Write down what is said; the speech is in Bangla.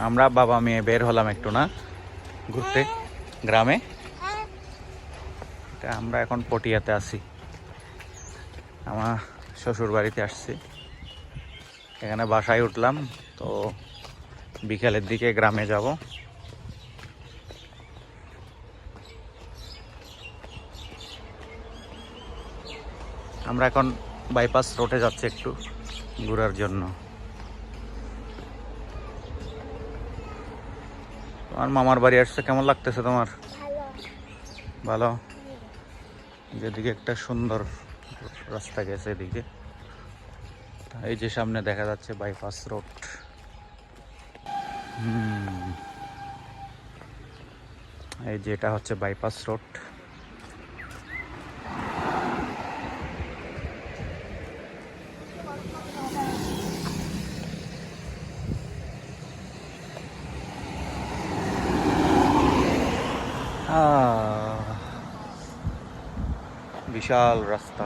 আমরা বাবা মেয়ে বের হলাম একটু না ঘুরতে গ্রামে। আমরা এখন পটিয়াতে আছি, আমার শ্বশুর বাড়িতে আসছি। এখানে বাসায় উঠলাম, তো বিকালের দিকে গ্রামে যাব। আমরা এখন বাইপাস রোডে যাচ্ছি একটু ঘোরার জন্য। তোমার মামার বাড়ি আসছে, কেমন লাগতেছে তোমার? ভালো। যেদিকে একটা সুন্দর রাস্তা গেছে এদিকে, এই যে সামনে দেখা যাচ্ছে বাইপাস রোড। এই যে এটা হচ্ছে বাইপাস রোড। বিশাল রাস্তা।